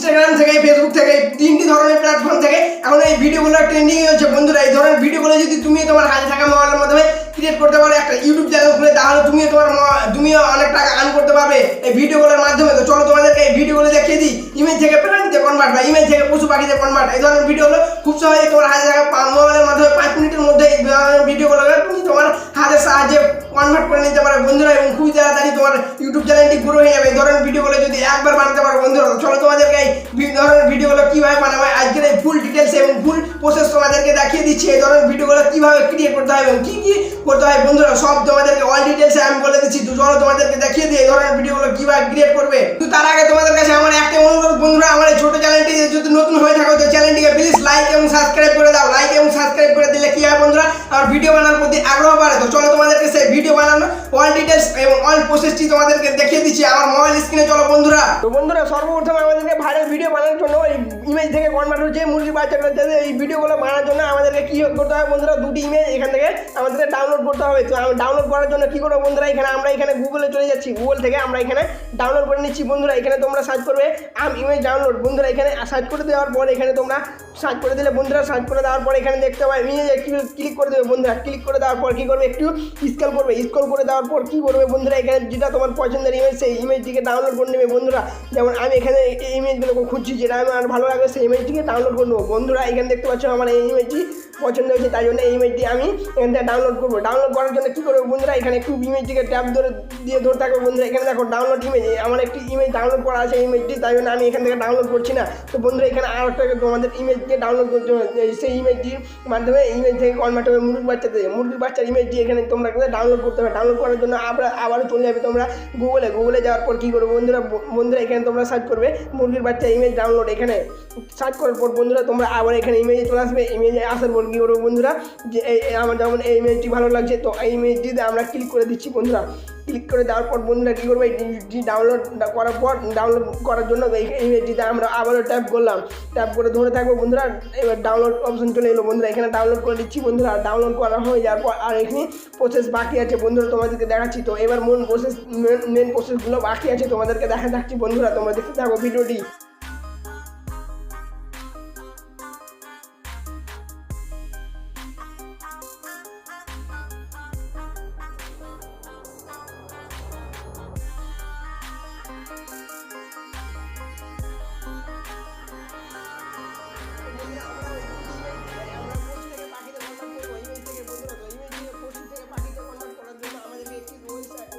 Instagram থেকে, Facebook থেকে, তিনটি ধরনের প্ল্যাটফর্ম থেকে এখন এই ভিডিওগুলো ট্রেন্ডিং হচ্ছে বন্ধুরা। এই ধরনের ভিডিওগুলো যদি তুমি তোমার হাতে থাকা মোবাইলের মাধ্যমে ক্রিয়েট করতে পারো, একটা ইউটিউব চ্যানেল খুলে, তাহলে তুমিও অনেক টাকা আর্ন করতে পারবে এই ভিডিওগুলোর মাধ্যমে। তো চলো তোমাদেরকে এই ভিডিওগুলো দেখিয়ে দিই, ইমেজ থেকে প্রাণীতে কনভার্ট বা ইমেজ থেকে পশু পাখিতে কনভার্ট। এই ধরনের ভিডিওগুলো খুব সহজে তোমার হাতে থাকা মোবাইলের মাধ্যমে 5 মিনিটের মধ্যে এই ভিডিওগুলো তুমি তোমার হাতের সাহায্যে কনভার্ট করে নিতে পারো বন্ধুরা, এবং খুবই তাড়াতাড়ি তোমার ইউটিউব চ্যানেলটি গ্রো হয়ে যাবে এই ধরনের ভিডিওগুলো যদি একবার বানাতে পারো বন্ধুরা। চলো তোমাদেরকে এই ধরনের ভিডিওগুলো কীভাবে বানাবো আজকের এই ফুল ডিটেলস এবং ফুল প্রসেস তোমাদেরকে দেখিয়ে দিচ্ছি। এই ধরনের ভিডিওগুলো কীভাবে ক্রিয়েট করতে হয় এবং কী কী করতে হয় বন্ধুরা, সব তোমাদেরকে অল ডিটেলসে আমি বলে দিচ্ছি। তো চলো তোমাদেরকে দেখিয়ে দিই এই ধরনের ভিডিওগুলো কীভাবে ক্রিয়েট করবে। তো তার আগে তোমাদের কাছে আমার একটা অনুরোধ বন্ধুরা, আমার এই ছোট চ্যানেলটি যদি নতুন হয়ে থাকো তো চ্যানেলটিকে প্লিজ লাইক এবং সাবস্ক্রাইব করে দাও। লাইক এবং সাবস্ক্রাইব করে দিলে কি হয় বন্ধুরা, আমার ভিডিও বানানোর প্রতি আগ্রহ বাড়ে। তো চলো তোমাদেরকে সেই ভিডিও বানানো অল ডিটেলস এবং অল প্রসেসটি তোমাদেরকে দেখিয়ে দিচ্ছি আমার মোবাইল স্ক্রিনে। চলো বন্ধুরা। তো বন্ধুরা সর্বপ্রথম আমাদেরকে ভাইরাল ভিডিও বানানোর জন্য এই ইমেজ থেকে কনভার্ট হচ্ছে মুরগির বাচ্চাগুলো, এই ভিডিওগুলো বানানোর জন্য আমাদেরকে কি করতে হবে বন্ধুরা, দুটি ইমেজ এখান থেকে আমাদেরকে ডাউনলোড করতে হবে। তো ডাউনলোড করার জন্য কি করবো বন্ধুরা, আমরা এখানে গুগলে চলে যাচ্ছি, গুগল থেকে আমরা এখানে ডাউনলোড করে নিচ্ছি বন্ধুরা। এখানে তোমরা সার্চ করবে ইমেজ ডাউনলোড বন্ধুরা। এখানে সার্চ করে দেওয়ার পর এখানে তোমরা সার্চ করে দিলে বন্ধুরা, সার্চ করে দেওয়ার পর এখানে দেখতে পাবে ইমেজে ক্লিক করে দেবে বন্ধুরা। ক্লিক করে দেওয়ার পর কী করবে, একটু স্ক্রল করবে। স্ক্রল করে দেওয়ার পর কী করবে বন্ধুরা, এখানে যেটা তোমার পছন্দের ইমেজ সেই ইমেজটিকে ডাউনলোড করে নেবে বন্ধুরা। যেমন আমি এখানে এই ইমেজগুলো খুঁজছি, যেটা আমার ভালো লাগবে সেই ইমেজটিকে ডাউনলোড করে নেবো বন্ধুরা। এখানে দেখতে পাচ্ছ আমার এই ইমেজটি পছন্দ হয়েছে, তাই জন্য এই ইমেজটি আমি এখান থেকে ডাউনলোড করবো। ডাউনলোড করার জন্য কী করবো বন্ধুরা, এখানে একটু ইমেজটিকে ট্যাপ ধরে থাকবে বন্ধুরা। এখানে দেখো ডাউনলোড ইমেজ, আমার একটি ইমেজ ডাউনলোড করা আছে ইমেজটি, তাই জন্য আমি এখান থেকে ডাউনলোড করছি না। তো বন্ধুরা এখানে আর একটা তোমাদের ইমেজকে ডাউনলোড করতে হবে, সেই ইমেজটির মাধ্যমে ইমেজ থেকে কনভার্ট হবে মুরগির বাচ্চার ইমেজটি এখানে তোমরা ডাউনলোড করতে হবে। ডাউনলোড করার জন্য আবারও চলে যাবে তোমরা গুগলে যাওয়ার পর কী করবে বন্ধুরা এখানে তোমরা সার্চ করবে মুরগির বাচ্চা ইমেজ ডাউনলোড। এখানে সার্চ করার পর বন্ধুরা তোমরা আবার এখানে ইমেজে চলে আসবে। ইমেজে আসার পর কী করবো বন্ধুরা, যে আমার যেমন এই ইমেজটি ভালো লাগছে তো এই ইমেজটিতে আমরা ক্লিক করে দিচ্ছি বন্ধুরা। ক্লিক করে দেওয়ার পর বন্ধুরা কী করবো, এই ডাউনলোড করার পর ডাউনলোড করার জন্য এই ইমেজটিতে আমরা আবারও ট্যাপ করলাম। ট্যাপ করে ধরে থাকবো বন্ধুরা। এবার ডাউনলোড অপশন চলে এলো বন্ধুরা, এখানে ডাউনলোড করে দিচ্ছি বন্ধুরা। ডাউনলোড করা হয়ে যাওয়ার পর আর এখানে প্রসেস বাকি আছে বন্ধুরা, তোমাদেরকে দেখাচ্ছি। তো এবার মেন প্রসেসগুলো বাকি আছে তোমাদেরকে দেখাচ্ছি বন্ধুরা, তোমরা দেখতে থাকো ভিডিওটি।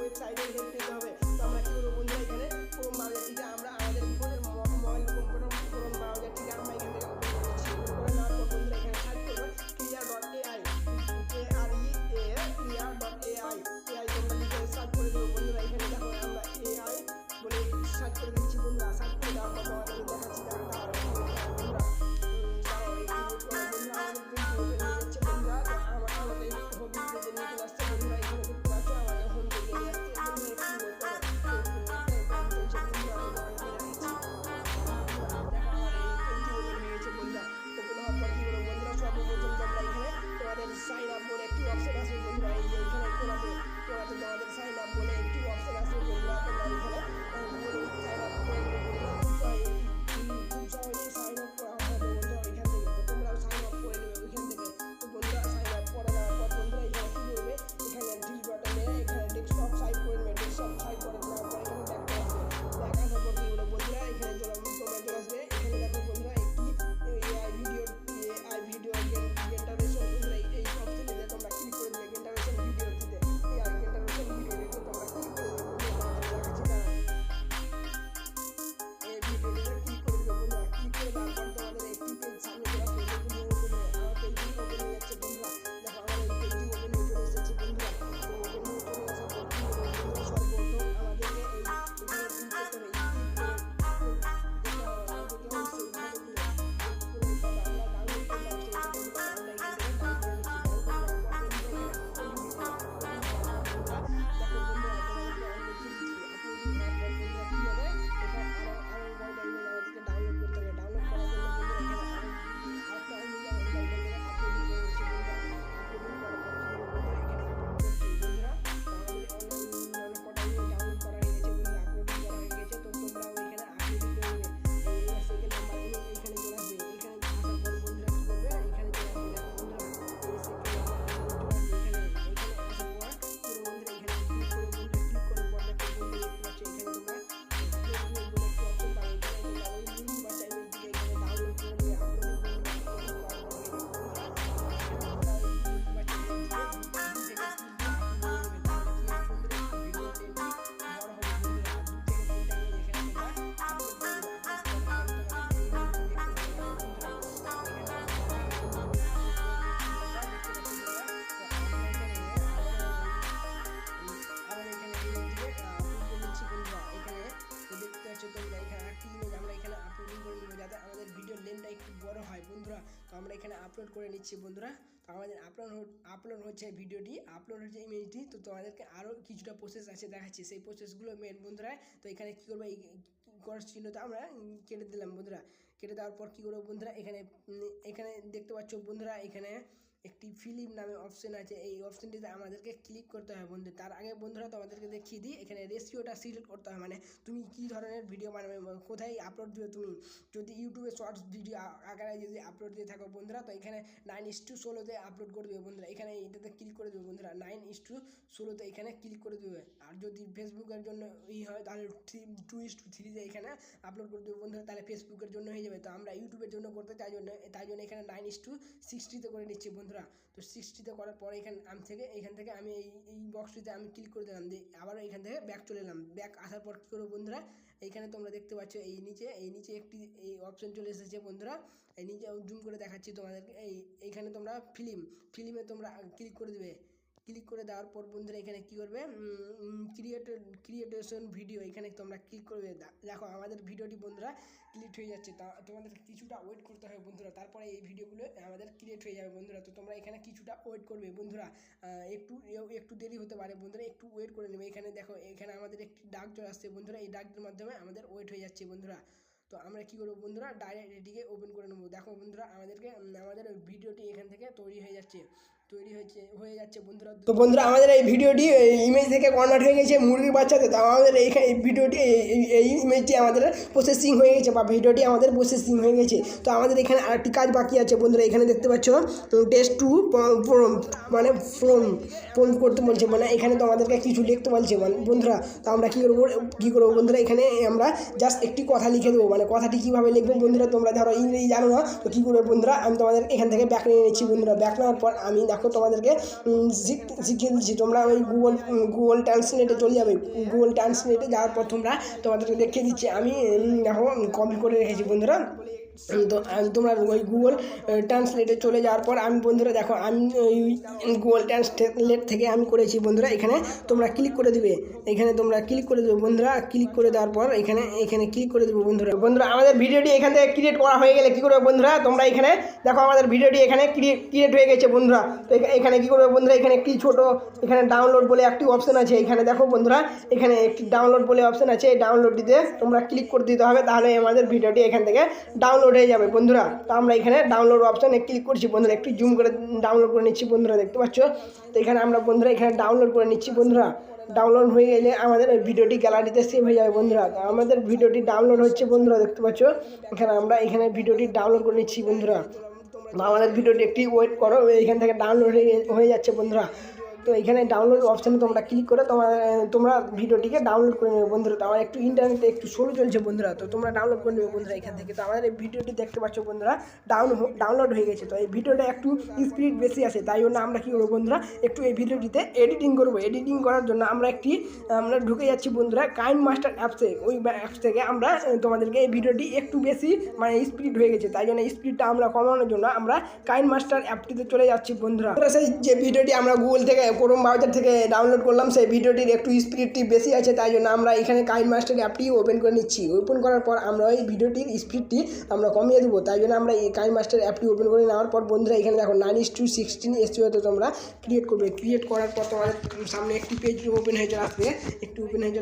ওয়েবসাইটে হেল্প নিতে হবে। তো আমরা কী করবো বন্ধুরা, এখানে ক্রোম ব্রাউজারটিকে আমরা আমাদের ফোনের তো আমরা এখানে আপলোড করে নিচ্ছি বন্ধুরা। তো আমাদের আপলোড হচ্ছে ভিডিওটি, আপলোড হচ্ছে ইমেজটি। তো তোমাদেরকে আরও কিছুটা প্রসেস আছে দেখাচ্ছি, সেই প্রসেসগুলো মেন বন্ধুরা। তো এখানে কী করবো, এই ক্রস চিহ্নটা আমরা কেটে দিলাম বন্ধুরা। কেটে দেওয়ার পর কী করবো বন্ধুরা, এখানে দেখতে পাচ্ছ বন্ধুরা, এখানে একটি ফিল্ম নামে অপশন আছে। এই অপশনটিতে আমাদেরকে ক্লিক করতে হবে বন্ধু। তার আগে বন্ধুরা তোমাদেরকে দেখিয়ে দিই, এখানে রেশিওটা সিলেক্ট করতে হবে, মানে তুমি কী ধরনের ভিডিও বানাবে, কোথায় আপলোড দিবে। তুমি যদি ইউটিউবে শর্টস ভিডিও আকারে যদি আপলোড দিয়ে থাকো বন্ধুরা, তো এখানে 9:16 আপলোড করে দেবে বন্ধুরা। এখানে এটাতে ক্লিক করে দেবে বন্ধুরা, 9:16 এখানে ক্লিক করে দেবে। আর যদি ফেসবুকের জন্য হয় তাহলে 2:3 এখানে আপলোড করে দেবে বন্ধুরা, তাহলে ফেসবুকের জন্য হয়ে যাবে। তো আমরা ইউটিউবের জন্য করতে তাই জন্য এখানে 9:60 করে নিচ্ছি বন্ধুরা। তো 60 করার পরে এখান থেকে আমি এই বক্সটিতে আমি ক্লিক করে দিলাম, দিয়ে আবারও এখান থেকে ব্যাক চলে এলাম। ব্যাক আসার পর কী করবো বন্ধুরা, এইখানে তোমরা দেখতে পাচ্ছ এই নিচে একটি এই অপশন চলে এসেছে বন্ধুরা। এই নিচে জুম করে দেখাচ্ছি তোমাদেরকে। এইখানে তোমরা ফিল্মে তোমরা ক্লিক করে দেবে। ক্লিক করে দেওয়ার পর বন্ধুরা এখানে কী করবে, ক্রিয়েটেশন ভিডিও, এখানে তোমরা ক্লিক করবে। দেখো আমাদের ভিডিওটি বন্ধুরা ক্রিয়েট হয়ে যাচ্ছে। তা তোমাদের কিছুটা ওয়েট করতে হবে বন্ধুরা, তারপরে এই ভিডিওগুলো আমাদের ক্রিয়েট হয়ে যাবে বন্ধুরা। তো তোমরা এখানে কিছুটা ওয়েট করবে বন্ধুরা, একটু দেরি হতে পারে বন্ধুরা, একটু ওয়েট করে নেবে। এখানে দেখো, এখানে আমাদের একটি ডাক চলে আসছে বন্ধুরা, এই ডাকের মাধ্যমে আমাদের ওয়েট হয়ে যাচ্ছে বন্ধুরা। তো আমরা কী করবো বন্ধুরা, ডাইরেক্ট এটিকে ওপেন করে নেবো। দেখো বন্ধুরা আমাদের ভিডিওটি এখান থেকে তৈরি হয়ে যাচ্ছে বন্ধুরা। তো বন্ধুরা আমাদের এই ভিডিওটি ইমেজ থেকে কনভার্ট হয়ে গেছে মুরগির বাচ্চাতে। তো আমাদের এই ভিডিওটি এই ইমেজটি আমাদের প্রসেসিং হয়ে গেছে, বা ভিডিওটি আমাদের প্রসেসিং হয়ে গেছে। তো আমাদের এখানে আরেকটি কাজ বাকি আছে বন্ধুরা। এখানে দেখতে পাচ্ছ টেস্ট টু মানে ফোন করতে বলছে, মানে এখানে তো আমাদেরকে কিছু লিখতে বলছে বন্ধুরা। তো আমরা কী করবো বন্ধুরা, এখানে আমরা জাস্ট একটি কথা লিখে দেবো। মানে কথাটি কীভাবে লিখবো বন্ধুরা, তোমরা ধরো ইংরেজি জানো না, তো কী করবে বন্ধুরা, আমি তোমাদের এখান থেকে ব্যাক নিয়ে নিচ্ছি বন্ধুরা। ব্যাক নেওয়ার পর আমি দেখো তোমাদেরকে শিখিয়ে দিচ্ছি। তোমরা ওই গুগল ট্রান্সলেটে চলে যাবে। গুগল ট্রান্সলেটে যাওয়ার পর তোমাদেরকে দেখিয়ে দিচ্ছি। আমি দেখো কপি করে রেখেছি বন্ধুরা। তো তোমরা ওই গুগল ট্রান্সলেটে চলে যাওয়ার পর আমি বন্ধুরা দেখো, আমি ওই গুগল ট্রান্সলেট থেকে আমি করেছি বন্ধুরা। এখানে তোমরা ক্লিক করে দেবে, বন্ধুরা। ক্লিক করে দেওয়ার পর এখানে ক্লিক করে দেবো বন্ধুরা। আমাদের ভিডিওটি এখান থেকে ক্রিয়েট করা হয়ে গেলে কী করবে বন্ধুরা, তোমরা এখানে দেখো আমাদের ভিডিওটি এখানে ক্রিয়েট হয়ে গেছে বন্ধুরা। তো এখানে কী করবে বন্ধুরা, এখানে একটি এখানে ডাউনলোড বলে একটি অপশন আছে। এখানে দেখো বন্ধুরা, এখানে একটি ডাউনলোড বলে অপশন আছে। এই ডাউনলোডটিতে তোমরা ক্লিক করে দিতে হবে, তাহলে আমাদের ভিডিওটি এখান থেকে ডাউনলোড হয়ে যাবে বন্ধুরা। তো আমরা এখানে ডাউনলোড অপশানে ক্লিক করছি বন্ধুরা, একটু জুম করে ডাউনলোড করে নিচ্ছি বন্ধুরা, দেখতে পাচ্ছ। তো এখানে আমরা বন্ধুরা এখানে ডাউনলোড করে নিচ্ছি বন্ধুরা। ডাউনলোড হয়ে গেলে আমাদের ওই ভিডিওটি গ্যালারিতে সেভ হয়ে যাবে বন্ধুরা। তো আমাদের ভিডিওটি ডাউনলোড হচ্ছে বন্ধুরা, দেখতে পাচ্ছ। এখানে ভিডিওটি ডাউনলোড করে নিচ্ছি বন্ধুরা। আমাদের ভিডিওটি একটি ওয়েট করো, এখান থেকে ডাউনলোড হয়ে যাচ্ছে বন্ধুরা। তো এখানে ডাউনলোড অপশানে তোমরা ক্লিক করে তোমরা ভিডিওটিকে ডাউনলোড করে নেবে বন্ধুরা। তো আমার একটু ইন্টারনেটে একটু স্লো চলছে বন্ধুরা, তো তোমরা ডাউনলোড করে নেবে বন্ধুরা এখান থেকে। তো আমাদের এই ভিডিওটি দেখতে পাচ্ছ বন্ধুরা ডাউনলোড হয়ে গেছে। তো এই ভিডিওটা একটু স্পিড বেশি আছে, তাই জন্য আমরা কী করবো বন্ধুরা, একটু এই ভিডিওটিতে এডিটিং করবো। এডিটিং করার জন্য আমরা ঢুকে যাচ্ছি বন্ধুরা কাইনমাস্টার অ্যাপসে। ওই অ্যাপস থেকে আমরা তোমাদেরকে এই ভিডিওটি একটু বেশি মানে স্পিড হয়ে গেছে, তাই জন্য স্পিডটা আমরা কমানোর জন্য আমরা কাইনমাস্টার অ্যাপটিতে চলে যাচ্ছি বন্ধুরা। সেই যে ভিডিওটি আমরা গুগল থেকে ক্রোম ব্রাউজার থেকে ডাউনলোড করলাম, সেই ভিডিওটির একটু স্পিডটি বেশি আছে, তাই জন্য আমরা এখানে কাইনমাস্টার অ্যাপটি ওপেন করে নিচ্ছি। ওপেন করার পর আমরা ওই ভিডিওটির স্পিডটি আমরা কমিয়ে দেবো, তাই জন্য আমরা এই কাইনমাস্টার অ্যাপটি ওপেন করে নেওয়ার পর বন্ধুরা এখানে দেখো 9:16 এসিওতে তোমরা ক্রিয়েট করবে। ক্রিয়েট করার পর তোমাদের সামনে একটি পেজ ওপেন হয়ে চলে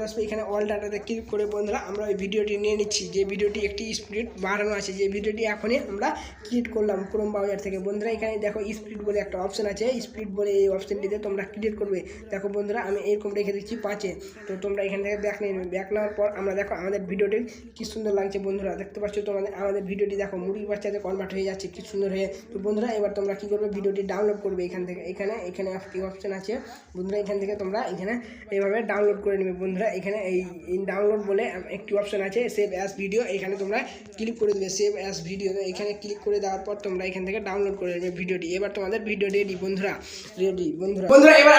আসবে, এখানে অল ডাটাতে ক্লিক করে বন্ধুরা আমরা ওই ভিডিওটি নিয়ে নিচ্ছি, যে ভিডিওটি একটি স্পিড বাড়ানো আছে, যে ভিডিওটি এখনই আমরা ক্রিয়েট করলাম ক্রোম ব্রাউজার থেকে বন্ধুরা। এখানে দেখো স্পিড বলে একটা অপশন আছে, স্পিড বলে এই অপশনটিতে তোমরা ক্রিয়েট করবে। দেখো বন্ধুরা আমি এরকম রেখে দিচ্ছি 5-এ। তো তোমরা এখান থেকে ব্যাক নিয়ে নেবে। ব্যাক নেওয়ার পর আমরা দেখো আমাদের ভিডিওটি কি সুন্দর লাগছে বন্ধুরা, দেখতে পাচ্ছ আমাদের ভিডিওটি দেখো মুরগির বাচ্চাতে কনভার্ট হয়ে যাচ্ছে কি সুন্দর হয়ে। তো বন্ধুরা এবার তোমরা কী করবে, ভিডিওটি ডাউনলোড করবে এখান থেকে। এখানে একটি অপশন আছে বন্ধুরা, এখান থেকে তোমরা এখানে এইভাবে ডাউনলোড করে নেবে বন্ধুরা। এখানে এই ডাউনলোড বলে একটি অপশন আছে, সেভ অ্যাজ ভিডিও। এখানে তোমরা ক্লিক করে দেবে সেভ অ্যাজ ভিডিও। এখানে ক্লিক করে দেওয়ার পর তোমরা এখান থেকে ডাউনলোড করে নেবে ভিডিওটি। এবার তোমাদের ভিডিও রেডি বন্ধুরা, বন্ধুরা এবার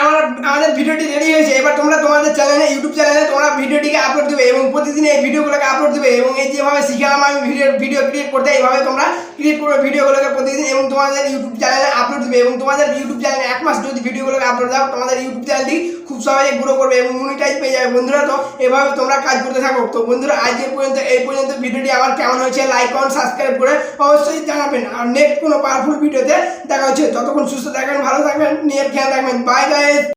আমাদের ভিডিওটি রেডি হয়েছে। এবার তোমরা তোমাদের চ্যানেলে, ইউটিউব চ্যানেলে তোমরা ভিডিওটিকে আপলোড দেবে এবং প্রতিদিন এই ভিডিওগুলোকে আপলোড দেবে। এবং এই যেভাবে শিখালাম আমি ভিডিও ক্রিয়েট করতে, এইভাবে তোমরা ক্রিয়েট করবে ভিডিওগুলোকে প্রতিদিন এবং তোমাদের ইউটিউব চ্যানেলে আপলোড দেবে এবং তোমাদের ইউটিউব চ্যানেলে 1 মাস যদি ভিডিওগুলোকে আপলোড দাও তোমাদের ইউটিউব চ্যানেলটি খুব সহজে গ্রো করবে এবং মনিটাইজ পেয়ে যাবে বন্ধুরা। তো এভাবে তোমরা কাজ করতে থাকো। তো বন্ধুরা আজকে পর্যন্ত এই পর্যন্ত ভিডিওটি আমার কেমন হয়েছে লাইক কমেন্ট সাবস্ক্রাইব করে অবশ্যই জানাবেন। আর নেক্সট কোনো পাওয়ারফুল ভিডিওতে দেখা হচ্ছে। ততক্ষণ সুস্থ থাকবেন, ভালো থাকবেন, নিজের খেয়াল রাখবেন। Bye guys.